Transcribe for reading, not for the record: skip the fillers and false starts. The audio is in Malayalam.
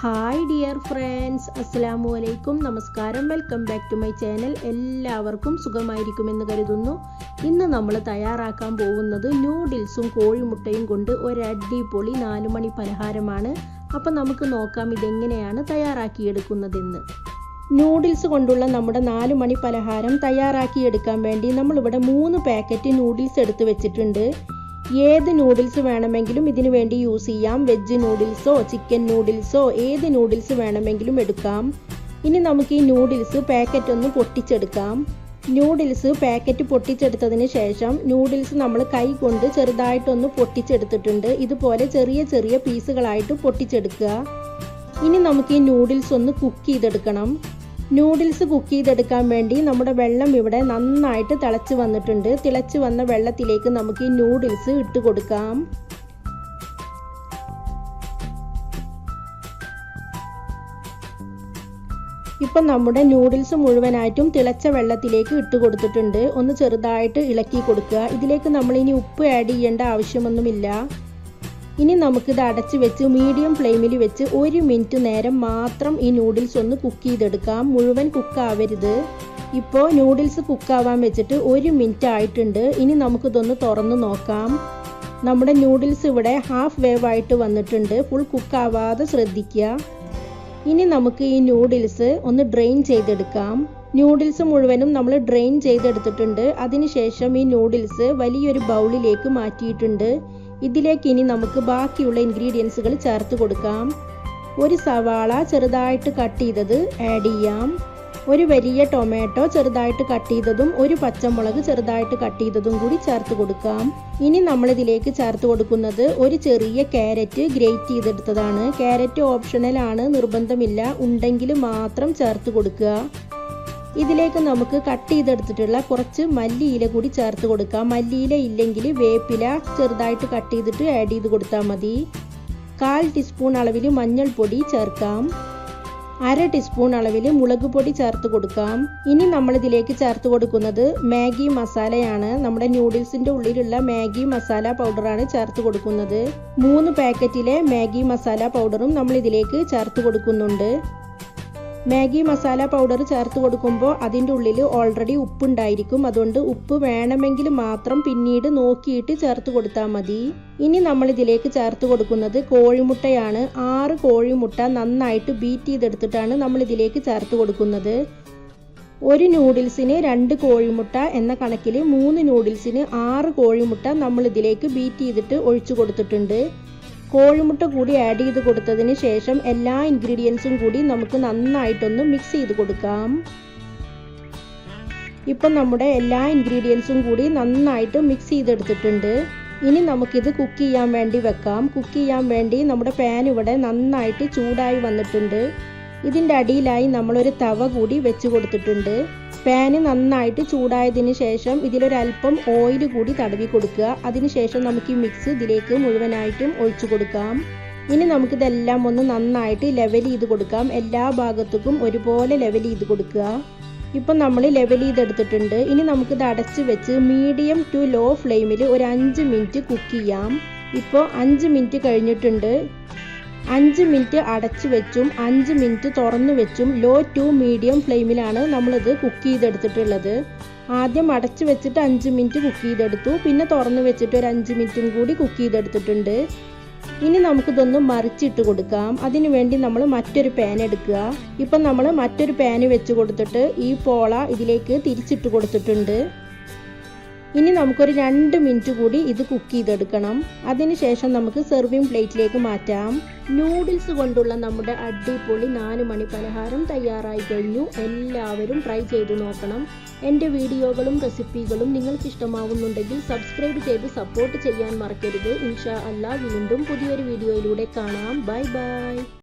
ഹായ് ഡിയർ ഫ്രണ്ട്സ്, അസ്സലാമു അലൈക്കും, നമസ്കാരം. Welcome back to my channel. എല്ലാവർക്കും സുഖമായിരിക്കുമെന്ന് കരുതുന്നു. ഇന്ന് നമ്മൾ തയ്യാറാക്കാൻ പോകുന്നത് നൂഡിൽസും കോഴിമുട്ടയും കൊണ്ട് ഒരു അടിപൊളി 4 മണി പലഹാരമാണ്. അപ്പം നമുക്ക് നോക്കാം ഇതെങ്ങനെയാണ് തയ്യാറാക്കിയെടുക്കുന്നതെന്ന്. നൂഡിൽസ് കൊണ്ടുള്ള നമ്മുടെ 4 മണി പലഹാരം തയ്യാറാക്കിയെടുക്കാൻ വേണ്ടി നമ്മളിവിടെ 3 പാക്കറ്റ് നൂഡിൽസ് എടുത്ത് വെച്ചിട്ടുണ്ട്. ഏത് നൂഡിൽസ് വേണമെങ്കിലും ഇതിനു വേണ്ടി യൂസ് ചെയ്യാം. വെജ് നൂഡിൽസോ ചിക്കൻ നൂഡിൽസോ ഏത് നൂഡിൽസ് വേണമെങ്കിലും എടുക്കാം. ഇനി നമുക്ക് ഈ നൂഡിൽസ് പാക്കറ്റ് ഒന്ന് പൊട്ടിച്ചെടുക്കാം. നൂഡിൽസ് പാക്കറ്റ് പൊട്ടിച്ചെടുത്തതിന് ശേഷം നൂഡിൽസ് നമ്മൾ കൈ കൊണ്ട് ചെറുതായിട്ടൊന്ന് പൊട്ടിച്ചെടുത്തിട്ടുണ്ട്. ഇതുപോലെ ചെറിയ ചെറിയ പീസുകളായിട്ട് പൊട്ടിച്ചെടുക്കുക. ഇനി നമുക്ക് ഈ നൂഡിൽസ് ഒന്ന് കുക്ക് ചെയ്തെടുക്കണം. നൂഡിൽസ് കുക്ക് ചെയ്തെടുക്കാൻ വേണ്ടി നമ്മുടെ വെള്ളം ഇവിടെ നന്നായിട്ട് തിളച്ച് വന്നിട്ടുണ്ട്. തിളച്ച് വന്ന വെള്ളത്തിലേക്ക് നമുക്ക് ഈ നൂഡിൽസ് ഇട്ട് കൊടുക്കാം. ഇപ്പം നമ്മുടെ നൂഡിൽസ് മുഴുവനായിട്ടും തിളച്ച വെള്ളത്തിലേക്ക് ഇട്ട് കൊടുത്തിട്ടുണ്ട്. ഒന്ന് ചെറുതായിട്ട് ഇളക്കി കൊടുക്കുക. ഇതിലേക്ക് നമ്മൾ ഇനി ഉപ്പ് ആഡ് ചെയ്യേണ്ട ആവശ്യമൊന്നുമില്ല. ഇനി നമുക്കിത് അടച്ച് വെച്ച് മീഡിയം ഫ്ലെയിമിൽ വെച്ച് 1 മിനിറ്റ് നേരം മാത്രം ഈ നൂഡിൽസ് ഒന്ന് കുക്ക് ചെയ്തെടുക്കാം. മുഴുവൻ കുക്കാവരുത്. ഇപ്പോൾ നൂഡിൽസ് കുക്കാവാൻ വെച്ചിട്ട് 1 മിനിറ്റ് ആയിട്ടുണ്ട്. ഇനി നമുക്കിതൊന്ന് തുറന്ന് നോക്കാം. നമ്മുടെ നൂഡിൽസ് ഇവിടെ ഹാഫ് വേവ് ആയിട്ട് വന്നിട്ടുണ്ട്. ഫുൾ കുക്കാവാതെ ശ്രദ്ധിക്കുക. ഇനി നമുക്ക് ഈ നൂഡിൽസ് ഒന്ന് ഡ്രെയിൻ ചെയ്തെടുക്കാം. നൂഡിൽസ് മുഴുവനും നമ്മൾ ഡ്രെയിൻ ചെയ്തെടുത്തിട്ടുണ്ട്. അതിനുശേഷം ഈ നൂഡിൽസ് വലിയൊരു ബൗളിലേക്ക് മാറ്റിയിട്ടുണ്ട്. ഇതിലേക്ക് ഇനി നമുക്ക് ബാക്കിയുള്ള ഇൻഗ്രീഡിയൻസുകൾ ചേർത്ത് കൊടുക്കാം. ഒരു സവാള ചെറുതായിട്ട് കട്ട് ചെയ്തത് ആഡ് ചെയ്യാം. ഒരു വലിയ ടൊമാറ്റോ ചെറുതായിട്ട് കട്ട് ചെയ്തതും ഒരു പച്ചമുളക് ചെറുതായിട്ട് കട്ട് ചെയ്തതും കൂടി ചേർത്ത് കൊടുക്കാം. ഇനി നമ്മൾ ഇതിലേക്ക് ചേർത്ത് കൊടുക്കുന്നത് ഒരു ചെറിയ ക്യാരറ്റ് ഗ്രേറ്റ് ചെയ്തെടുത്തതാണ്. ക്യാരറ്റ് ഓപ്ഷണൽ ആണ്, നിർബന്ധമില്ല. ഉണ്ടെങ്കിൽ മാത്രം ചേർത്ത് കൊടുക്കുക. ഇതിലേക്ക് നമുക്ക് കട്ട് ചെയ്തെടുത്തിട്ടുള്ള കുറച്ച് മല്ലിയില കൂടി ചേർത്ത് കൊടുക്കാം. മല്ലിയില ഇല്ലെങ്കിൽ വേപ്പില ചെറുതായിട്ട് കട്ട് ചെയ്തിട്ട് ആഡ് ചെയ്ത് കൊടുത്താൽ മതി. 1/4 ടീസ്പൂൺ അളവിൽ മഞ്ഞൾപ്പൊടി ചേർക്കാം. 1/2 ടീസ്പൂൺ അളവിൽ മുളക് പൊടി ചേർത്ത് കൊടുക്കാം. ഇനി നമ്മൾ ഇതിലേക്ക് ചേർത്ത് കൊടുക്കുന്നത് മാഗി മസാലയാണ്. നമ്മുടെ നൂഡിൽസിന്റെ ഉള്ളിലുള്ള മാഗി മസാല പൗഡറാണ് ചേർത്ത് കൊടുക്കുന്നത്. 3 പാക്കറ്റിലെ മാഗി മസാല പൗഡറും നമ്മൾ ഇതിലേക്ക് ചേർത്ത് കൊടുക്കുന്നുണ്ട്. മാഗി മസാല പൗഡർ ചേർത്ത് കൊടുക്കുമ്പോൾ അതിൻ്റെ ഉള്ളിൽ ഓൾറെഡി ഉപ്പുണ്ടായിരിക്കും. അതുകൊണ്ട് ഉപ്പ് വേണമെങ്കിൽ മാത്രം പിന്നീട് നോക്കിയിട്ട് ചേർത്ത് കൊടുത്താൽ മതി. ഇനി നമ്മൾ ഇതിലേക്ക് ചേർത്ത് കൊടുക്കുന്നത് കോഴിമുട്ടയാണ്. 6 കോഴിമുട്ട നന്നായിട്ട് ബീറ്റ് ചെയ്തെടുത്തിട്ടാണ് നമ്മൾ ഇതിലേക്ക് ചേർത്ത് കൊടുക്കുന്നത്. ഒരു നൂഡിൽസിന് 2 കോഴിമുട്ട എന്ന കണക്കിൽ 3 നൂഡിൽസിന് 6 കോഴിമുട്ട നമ്മൾ ഇതിലേക്ക് ബീറ്റ് ചെയ്തിട്ട് ഒഴിച്ചു കൊടുത്തിട്ടുണ്ട്. കോഴിമുട്ട കൂടി ആഡ് ചെയ്ത് കൊടുത്തതിന് ശേഷം എല്ലാ ഇൻഗ്രീഡിയൻസും കൂടി നമുക്ക് നന്നായിട്ടൊന്ന് മിക്സ് ചെയ്ത് കൊടുക്കാം. ഇപ്പം നമ്മുടെ എല്ലാ ഇൻഗ്രീഡിയൻസും കൂടി നന്നായിട്ട് മിക്സ് ചെയ്തെടുത്തിട്ടുണ്ട്. ഇനി നമുക്കിത് കുക്ക് ചെയ്യാൻ വേണ്ടി വെക്കാം. കുക്ക് ചെയ്യാൻ വേണ്ടി നമ്മുടെ പാൻ ഇവിടെ നന്നായിട്ട് ചൂടായി വന്നിട്ടുണ്ട്. ഇതിൻ്റെ അടിയിലായി നമ്മളൊരു തവ കൂടി വെച്ച് കൊടുത്തിട്ടുണ്ട്. പാന് നന്നായിട്ട് ചൂടായതിന് ശേഷം ഇതിലൊരല്പം ഓയിൽ കൂടി തടവി കൊടുക്കുക. അതിനുശേഷം നമുക്ക് ഈ മിക്സ് ഇതിലേക്ക് മുഴുവനായിട്ടും ഒഴിച്ചു കൊടുക്കാം. ഇനി നമുക്കിതെല്ലാം ഒന്ന് നന്നായിട്ട് ലെവൽ ചെയ്ത് കൊടുക്കാം. എല്ലാ ഭാഗത്തേക്കും ഒരുപോലെ ലെവൽ ചെയ്ത് കൊടുക്കുക. ഇപ്പം നമ്മൾ ലെവൽ ചെയ്തെടുത്തിട്ടുണ്ട്. ഇനി നമുക്കിത് അടച്ച് വെച്ച് മീഡിയം ടു ലോ ഫ്ലെയിമിൽ ഒരു 5 മിനിറ്റ് കുക്ക് ചെയ്യാം. ഇപ്പോൾ 5 മിനിറ്റ് കഴിഞ്ഞിട്ടുണ്ട്. 5 മിനിറ്റ് അടച്ചു വെച്ചും 5 മിനിറ്റ് തുറന്നു വെച്ചും ലോ ടു മീഡിയം ഫ്ലെയിമിലാണ് നമ്മളിത് കുക്ക് ചെയ്തെടുത്തിട്ടുള്ളത്. ആദ്യം അടച്ചു വെച്ചിട്ട് 5 മിനിറ്റ് കുക്ക് ചെയ്തെടുത്തു. പിന്നെ തുറന്നു വെച്ചിട്ട് ഒരു 5 മിനിറ്റും കൂടി കുക്ക് ചെയ്തെടുത്തിട്ടുണ്ട്. ഇനി നമുക്കിതൊന്ന് മറിച്ചിട്ട് കൊടുക്കാം. അതിനു വേണ്ടി നമ്മൾ മറ്റൊരു പാൻ എടുക്കുക. ഇപ്പം നമ്മൾ മറ്റൊരു പാന് വെച്ച് കൊടുത്തിട്ട് ഈ പോള ഇതിലേക്ക് തിരിച്ചിട്ട് കൊടുത്തിട്ടുണ്ട്. ഇനി നമുക്കൊരു 2 മിനിറ്റ് കൂടി ഇത് കുക്ക് ചെയ്തെടുക്കണം. അതിനുശേഷം നമുക്ക് സെർവിങ് പ്ലേറ്റിലേക്ക് മാറ്റാം. നൂഡിൽസ് കൊണ്ടുള്ള നമ്മുടെ അടിപൊളി 4 മണി പലഹാരം തയ്യാറായി കഴിഞ്ഞു. എല്ലാവരും ട്രൈ ചെയ്ത് നോക്കണം. എൻ്റെ വീഡിയോകളും റെസിപ്പികളും നിങ്ങൾക്ക് ഇഷ്ടമാവുന്നുണ്ടെങ്കിൽ സബ്സ്ക്രൈബ് ചെയ്ത് സപ്പോർട്ട് ചെയ്യാൻ മറക്കരുത്. ഇൻഷാ അല്ലാ വീണ്ടും പുതിയൊരു വീഡിയോയിലൂടെ കാണാം. Bye bye.